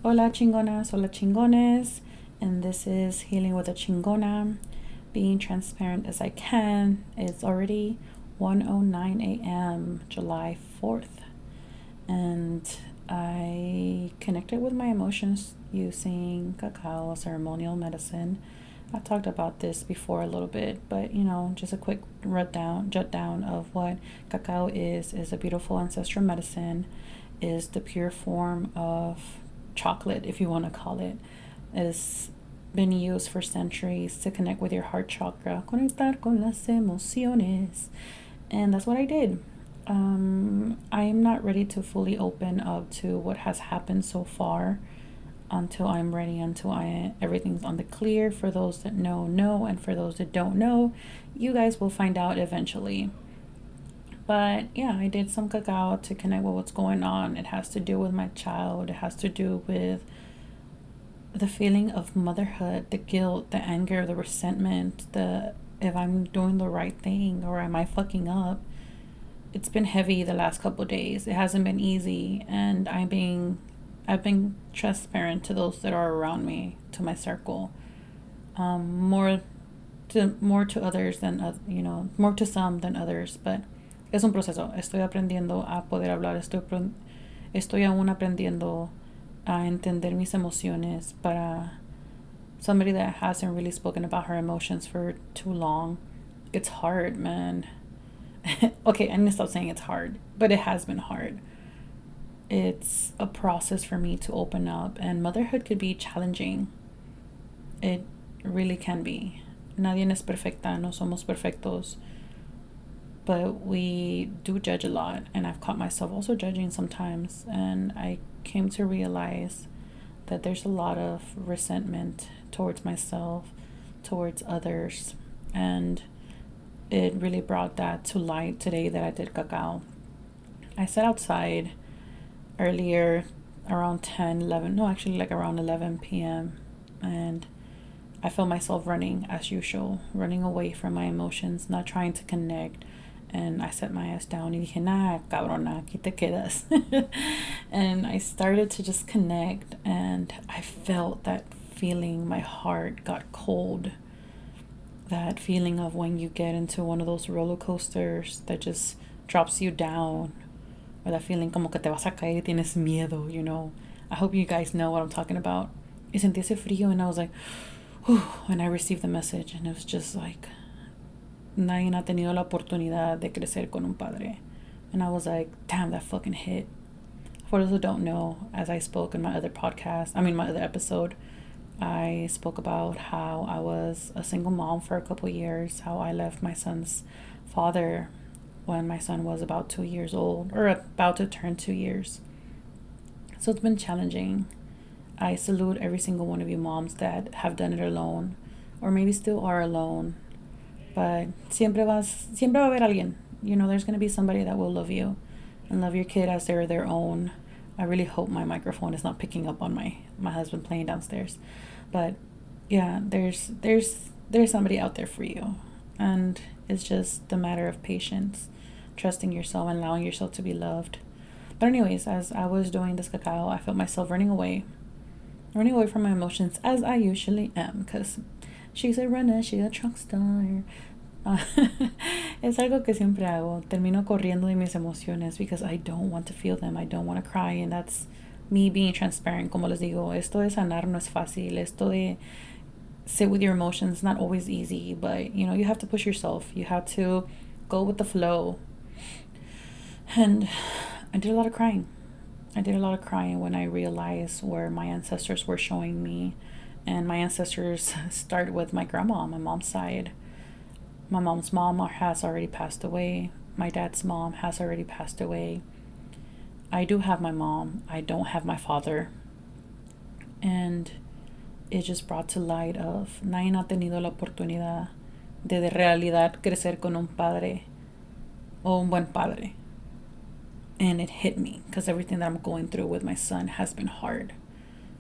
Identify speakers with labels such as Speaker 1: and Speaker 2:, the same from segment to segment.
Speaker 1: Hola chingonas, hola chingones, and this is Healing with a Chingona, being transparent as I can. It's already 1:09 a.m., July 4th, and I connected with my emotions using cacao, ceremonial medicine. I talked about this before a little bit, but just a quick jot down of what cacao is a beautiful ancestral medicine, is the pure form of chocolate, if you want to call it. It has been used for centuries to connect with your heart chakra, conectar con las emociones, and that's what I did. I am not ready to fully open up to what has happened so far until I'm ready, until everything's on the clear. For those that know, and for those that don't know, you guys will find out eventually. But yeah, I did some cacao to connect with what's going on. It has to do with my child. It has to do with the feeling of motherhood, the guilt, the anger, the resentment, the if I'm doing the right thing or am I fucking up. It's been heavy the last couple of days. It hasn't been easy, and I've been transparent to those that are around me, to my circle. More to others than more to some than others, but es un proceso. Estoy aprendiendo a poder hablar. Estoy aún aprendiendo a entender mis emociones. Para somebody that hasn't really spoken about her emotions for too long, it's hard, man. Okay, I'm gonna stop saying it's hard, but it has been hard. It's a process for me to open up, and motherhood could be challenging. It really can be. Nadie es perfecta, no somos perfectos, but we do judge a lot, and I've caught myself also judging sometimes, and I came to realize that there's a lot of resentment towards myself, towards others, and it really brought that to light today that I did cacao. I sat outside earlier around 10, 11, no, actually like around 11 p.m. and I felt myself running as usual, running away from my emotions, not trying to connect. And I set my ass down y dije, nah, cabrona, aquí te quedas. And I started to just connect, and I felt that feeling. My heart got cold. That feeling of when you get into one of those roller coasters that just drops you down, or that feeling como que te vas a caer y tienes miedo, I hope you guys know what I'm talking about. Y sentí ese frío, and I was like, whew, and I received the message, and it was just like, nadie ha tenido la oportunidad de crecer con un padre. And I was like, damn, that fucking hit. For those who don't know, as I spoke in my other episode, I spoke about how I was a single mom for a couple years, how I left my son's father when my son was about 2 years old, or about to turn 2 years. So it's been challenging. I salute every single one of you moms that have done it alone, or maybe still are alone. But siempre va a haber alguien. There's going to be somebody that will love you and love your kid as they're their own. I really hope my microphone is not picking up on my husband playing downstairs. But yeah, there's somebody out there for you. And it's just a matter of patience, trusting yourself and allowing yourself to be loved. But anyways, as I was doing this cacao, I felt myself running away from my emotions, as I usually am, because she's a runner, she's a truck star. Es algo que siempre hago. Termino corriendo de mis emociones because I don't want to feel them. I don't want to cry, and that's me being transparent. Como les digo, esto de sanar no es fácil. Esto de sit with your emotions is not always easy, but you have to push yourself. You have to go with the flow. And I did a lot of crying. When I realized where my ancestors were showing me. And my ancestors start with my grandma on my mom's side. My mom's mom has already passed away. My dad's mom has already passed away. I do have my mom. I don't have my father. And it just brought to light of nadie ha tenido la oportunidad de realidad crecer con un padre o un buen padre. And it hit me because everything that I'm going through with my son has been hard.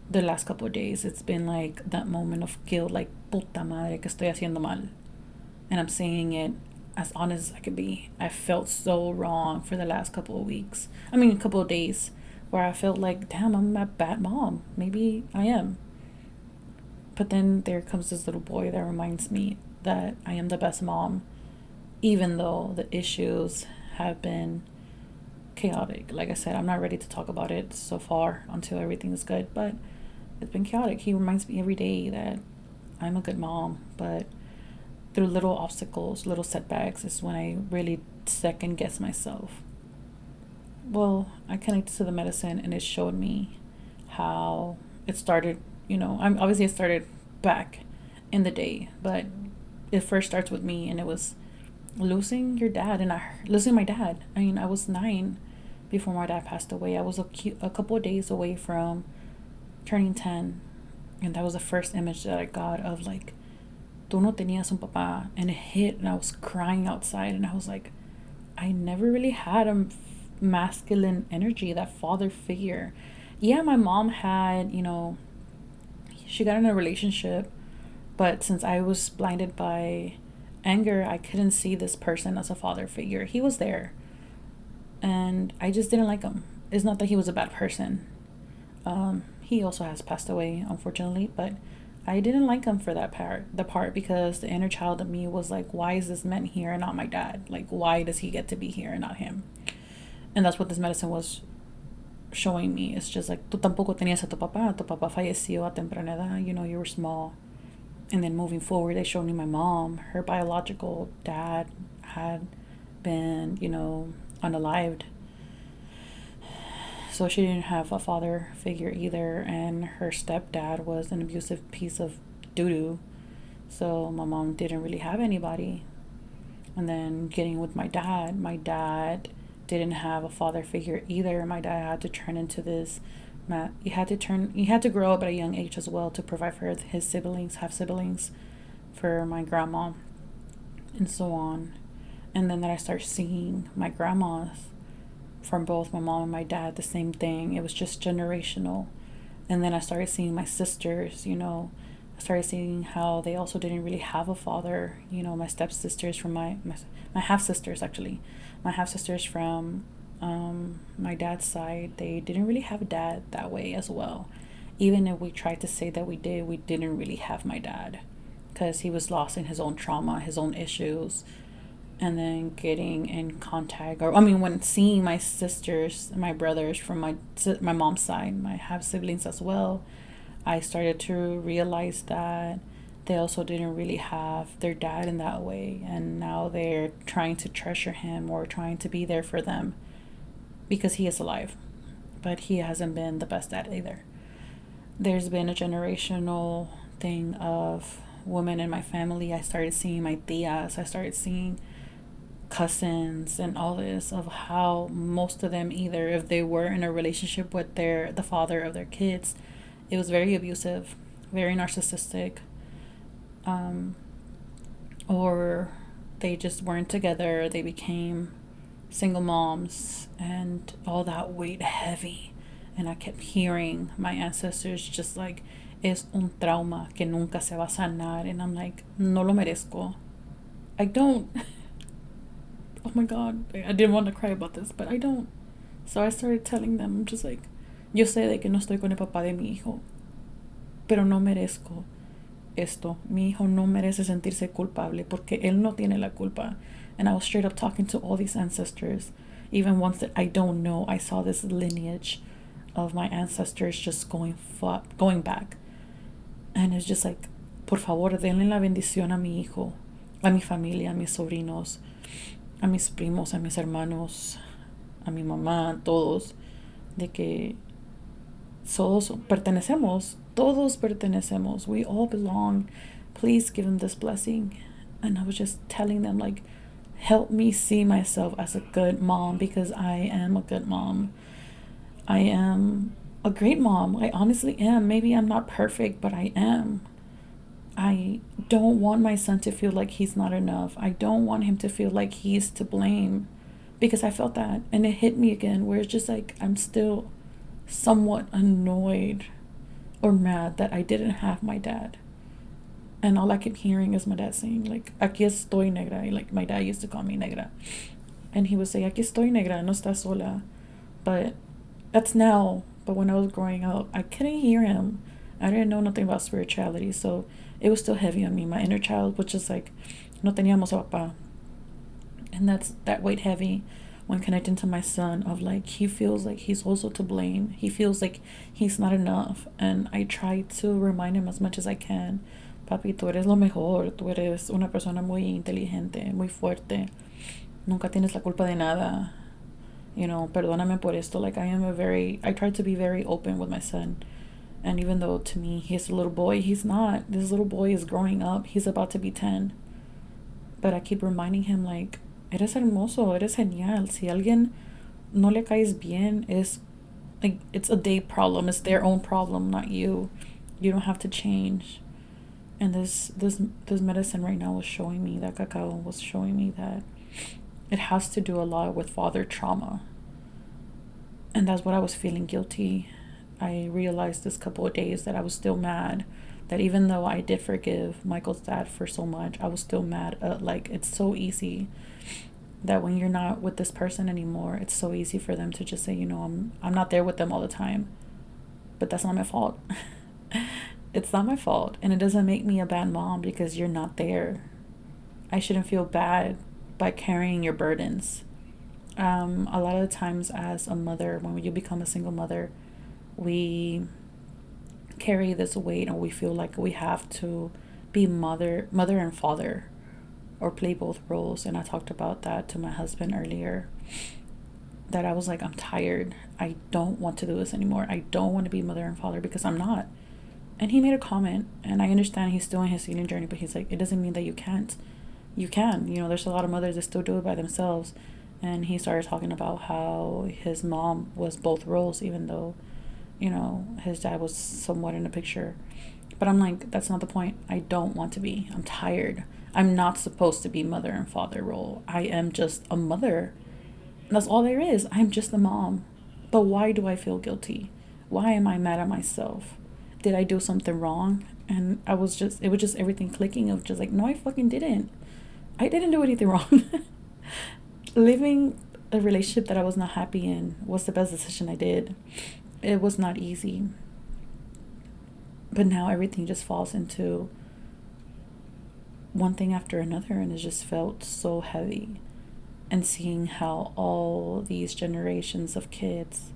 Speaker 1: The last couple of days, it's been like that moment of guilt, like, puta madre, que estoy haciendo mal. And I'm saying it as honest as I could be. I felt so wrong for the last couple of days. where I felt like, damn, I'm a bad mom. Maybe I am. But then there comes this little boy that reminds me that I am the best mom, even though the issues have been chaotic. Like I said, I'm not ready to talk about it so far until everything is good, but it's been chaotic. He reminds me every day that I'm a good mom, but through little obstacles, little setbacks is when I really second guess myself. Well, I connected to the medicine and it showed me how it started. I'm obviously it started back in the day, but it first starts with me, and it was losing your dad, and losing my dad. I mean, I was 9 before my dad passed away. I was a couple of days away from turning 10, and that was the first image that I got of like, tú no tenías un papá, and it hit, and I was crying outside, and I was like, I never really had a masculine energy, that father figure. Yeah, my mom had, she got in a relationship, but since I was blinded by anger, I couldn't see this person as a father figure. He was there, and I just didn't like him. It's not that he was a bad person. He also has passed away, unfortunately, but I didn't like him for the part because the inner child of me was like, why is this man here and not my dad? Like, why does he get to be here and not him? And that's what this medicine was showing me. It's just like, tú tampoco tenías a tu papá falleció a temprana edad, you were small. And then moving forward, they showed me my mom, her biological dad had been, unalived. So she didn't have a father figure either, and her stepdad was an abusive piece of doo-doo. So my mom didn't really have anybody. And then getting with my dad didn't have a father figure either. My dad had to turn into this, he had to grow up at a young age as well to provide for his siblings, half siblings, for my grandma, and so on. And then I started seeing my grandmas from both my mom and my dad, the same thing. It was just generational. And then I started seeing my sisters, I started seeing how they also didn't really have a father. My stepsisters from my half sisters, actually. My half sisters from my dad's side, they didn't really have a dad that way as well. Even if we tried to say that we didn't really have my dad, because he was lost in his own trauma, his own issues. And then getting in contact, when seeing my sisters, my brothers from my mom's side, I have siblings as well, I started to realize that they also didn't really have their dad in that way, and now they're trying to treasure him or trying to be there for them because he is alive, but he hasn't been the best dad either. There's been a generational thing of women in my family. I started seeing my tias, I started seeing cousins and all this, of how most of them, either if they were in a relationship with the father of their kids, it was very abusive, very narcissistic, or they just weren't together, they became single moms, and all that weighed heavy. And I kept hearing my ancestors just like, es un trauma que nunca se va a sanar, and I'm like, no lo merezco. I don't. Oh my god, I didn't want to cry about this, but I don't. So I started telling them, I'm just like, yo sé de que no estoy con el papá de mi hijo, pero no merezco esto. Mi hijo no merece sentirse culpable porque él no tiene la culpa. And I was straight up talking to all these ancestors, even ones that I don't know. I saw this lineage of my ancestors just going back. And it's just like, por favor, denle la bendición a mi hijo, a mi familia, a mis sobrinos, a mis primos, a mis hermanos, a mi mamá, a todos, de que todos pertenecemos, we all belong, please give them this blessing. And I was just telling them, like, help me see myself as a good mom, because I am a good mom. I am a great mom. I honestly am. Maybe I'm not perfect, but I am. I don't want my son to feel like he's not enough. I don't want him to feel like he's to blame, because I felt that, and it hit me again, where it's just like, I'm still somewhat annoyed or mad that I didn't have my dad. And all I kept hearing is my dad saying, like, aquí estoy negra. Like, my dad used to call me negra. And he would say, aquí estoy negra, no estás sola. But That's now. But when I was growing up, I couldn't hear him. I didn't know nothing about spirituality. So it was still heavy on me. My inner child, which is like, no teníamos a papá. And that's that weighed heavy when connecting to my son of like, he feels like he's also to blame. He feels like he's not enough. And I try to remind him as much as I can. Papi, tú eres lo mejor. Tú eres una persona muy inteligente, muy fuerte. Nunca tienes la culpa de nada. You know, perdóname por esto. Like, I try to be very open with my son. And even though to me he's a little boy, he's not. This little boy is growing up. He's about to be 10. But I keep reminding him, like, eres hermoso, eres genial. Si alguien no le caes bien, es like, it's a day problem. It's their own problem, not you. You don't have to change. And this medicine right now was showing me, that cacao was showing me that it has to do a lot with father trauma. And that's what I was feeling guilty. I realized this couple of days that I was still mad, that even though I did forgive Michael's dad for so much, I was still mad. Like, it's so easy that when you're not with this person anymore, it's so easy for them to just say, you know, I'm not there with them all the time. But that's not my fault. It's not my fault. And it doesn't make me a bad mom because you're not there. I shouldn't feel bad by carrying your burdens. A lot of the times as a mother, when you become a single mother, we carry this weight and we feel like we have to be mother and father or play both roles. And I talked about that to my husband earlier, that I was like, I'm tired. I don't want to do this anymore. I don't want to be mother and father because I'm not. And he made a comment, and I understand he's still in his healing journey, but he's like, it doesn't mean that you can't. You can. You know, there's a lot of mothers that still do it by themselves. And he started talking about how his mom was both roles, even though, you know, his dad was somewhat in the picture. But I'm like, that's not the point. I don't want to be. I'm tired. I'm not supposed to be mother and father role. I am just a mother. That's all there is. I'm just a mom. But why do I feel guilty? Why am I mad at myself? Did I do something wrong? And it was just everything clicking of just like, no, I fucking didn't. I didn't do anything wrong. Living a relationship that I was not happy in was the best decision I did. It was not easy. But now everything just falls into one thing after another, and it just felt so heavy. And seeing how all these generations of kids,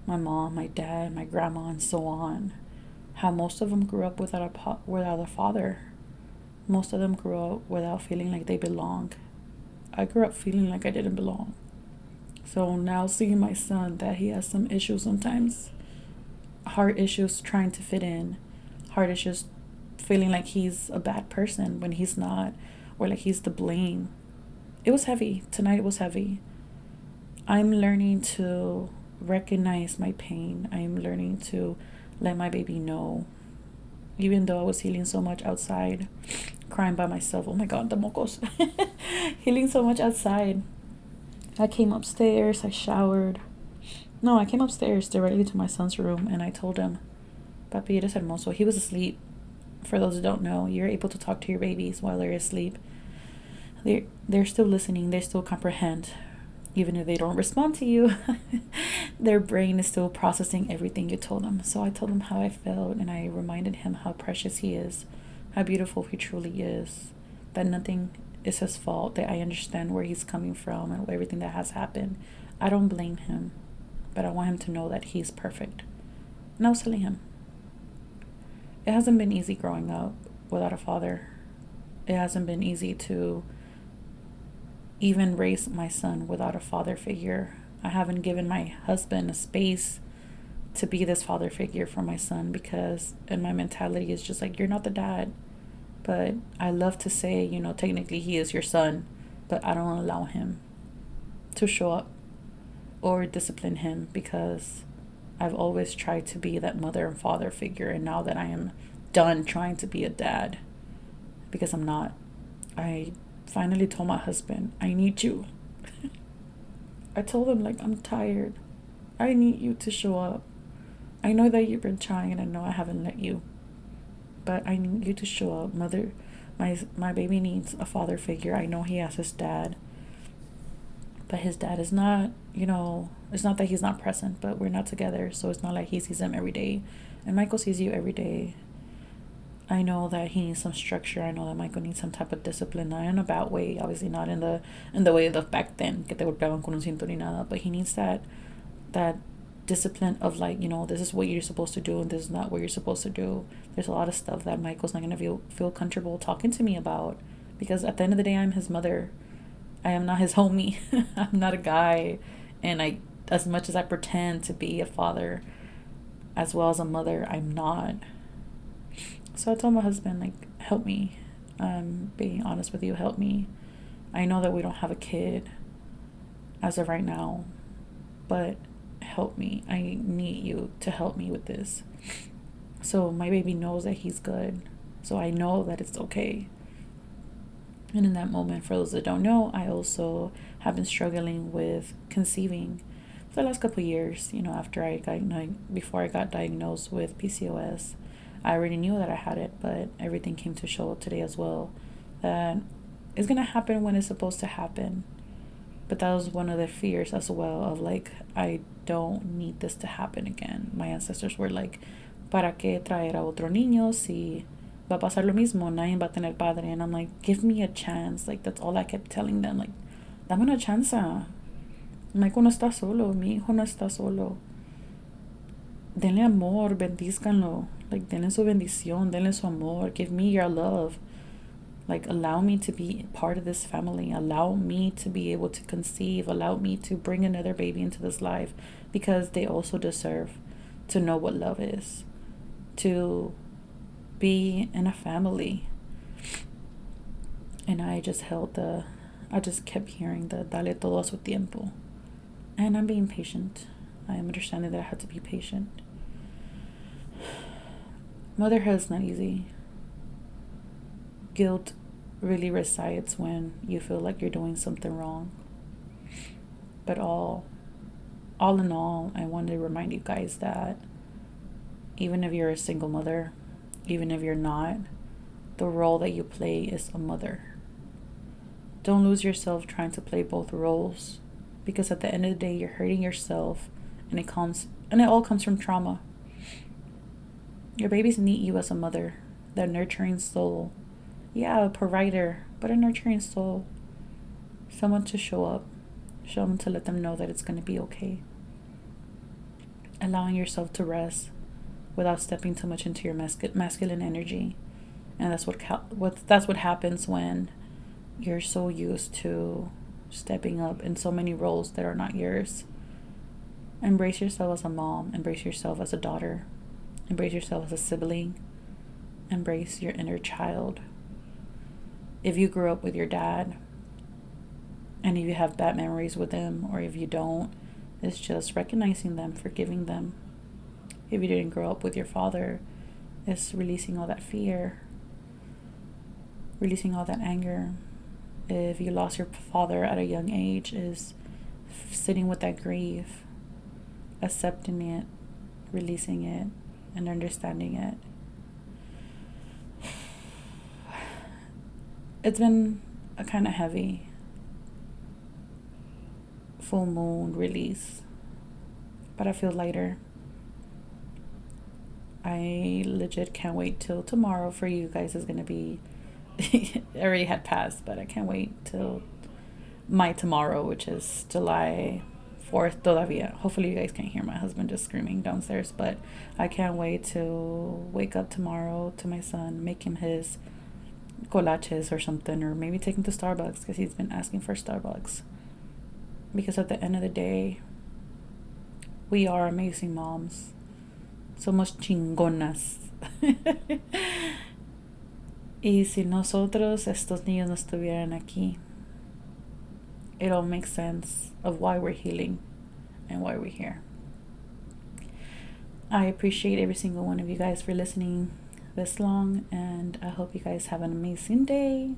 Speaker 1: my mom, my dad, my grandma, and so on, how most of them grew up without a father. Most of them grew up without feeling like they belong. I grew up feeling like I didn't belong. So now seeing my son, that he has some issues sometimes, hard issues trying to fit in, hard issues feeling like he's a bad person when he's not, or like he's to blame. It was heavy. Tonight it was heavy. I'm learning to recognize my pain. I'm learning to let my baby know. Even though I was healing so much outside, crying by myself. Oh my God, the mocos. Healing so much outside. I came upstairs, I showered. No, I came upstairs directly to my son's room and I told him, Papi, eres hermoso. He was asleep. For those who don't know, you're able to talk to your babies while they're asleep. They're still listening, they still comprehend. Even if they don't respond to you, their brain is still processing everything you told them. So I told him how I felt, and I reminded him how precious he is, how beautiful he truly is, that nothing is his fault, that I understand where he's coming from and everything that has happened. I don't blame him, but I want him to know that he's perfect. And I was telling him, it hasn't been easy growing up without a father. It hasn't been easy to even raise my son without a father figure. I haven't given my husband a space to be this father figure for my son because in my mentality is just like, you're not the dad. But I love to say, you know, technically he is your son, but I don't allow him to show up or discipline him because I've always tried to be that mother and father figure. And now that I am done trying to be a dad, because I'm not, I finally told my husband, I need you. I told him, like, I'm tired. I need you to show up. I know that you've been trying and I know I haven't let you, but I need you to show up. My baby needs a father figure. I know he has his dad, But his dad is not, it's not that he's not present, but we're not together. So it's not like he sees him every day. And Michael sees you every day. I know that he needs some structure. I know that Michael needs some type of discipline. Not in a bad way, obviously not in the way of back then, que te golpeaban con un cinto ni nada. But he needs that discipline of like, this is what you're supposed to do and this is not what you're supposed to do. There's a lot of stuff that Michael's not gonna feel comfortable talking to me about, because at the end of the day, I'm his mother. I am not his homie. I'm not a guy, and as much as I pretend to be a father as well as a mother, I'm not. So I told my husband, like, help me. I'm being honest with you, help me. I know that we don't have a kid as of right now, but help me. I need you to help me with this. So my baby knows that he's good. So I know that it's okay. And in that moment, for those that don't know, I also have been struggling with conceiving for the last couple of years. After before I got diagnosed with PCOS, I already knew that I had it, but everything came to show today as well that it's gonna happen when it's supposed to happen. But that was one of the fears as well of like, I don't need this to happen again. My ancestors were like, ¿para qué traer a otro niño si va a pasar lo mismo? Nadie va a tener padre. And I'm like, give me a chance. Like, that's all I kept telling them. Like, dame una chance. Michael no está solo. Mi hijo no está solo. Denle amor, bendízcanlo. Like, denle su bendición, denle su amor. Give me your love. Like, allow me to be part of this family. Allow me to be able to conceive. Allow me to bring another baby into this life, because they also deserve to know what love is, to be in a family. And I just kept hearing the dale todo a su tiempo. And I'm being patient. I am understanding that I have to be patient. Motherhood is not easy. Guilt really resides when you feel like you're doing something wrong. But all in all, I want to remind you guys that even if you're a single mother, even if you're not, the role that you play is a mother. Don't lose yourself trying to play both roles, because at the end of the day, you're hurting yourself, and it all comes from trauma. Your babies need you as a mother, that nurturing soul. Yeah, a provider, but a nurturing soul. Someone to show up, someone to let them know that it's going to be okay. Allowing yourself to rest without stepping too much into your masculine energy. And that's what happens when you're so used to stepping up in so many roles that are not yours. Embrace yourself as a mom. Embrace yourself as a daughter. Embrace yourself as a sibling. Embrace your inner child. If you grew up with your dad, and if you have bad memories with him, or if you don't, it's just recognizing them, forgiving them. If you didn't grow up with your father, it's releasing all that fear, releasing all that anger. If you lost your father at a young age, is sitting with that grief, accepting it, releasing it, and understanding it. It's been a kind of heavy full moon release, but I feel lighter. I legit can't wait till tomorrow. For you guys, is gonna be it already had passed, but I can't wait till my tomorrow, which is July 4th todavía. Hopefully you guys can't hear my husband just screaming downstairs, but I can't wait to wake up tomorrow to my son, make him his colaches or something, or maybe take him to Starbucks, because he's been asking for Starbucks. Because at the end of the day, we are amazing moms. Somos chingonas. Y si nosotros, estos niños, no estuvieran aquí, it all makes sense of why we're healing and why we're here. I appreciate every single one of you guys for listening this long, and I hope you guys have an amazing day.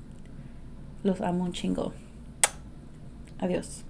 Speaker 1: Los amo un chingo. Adiós.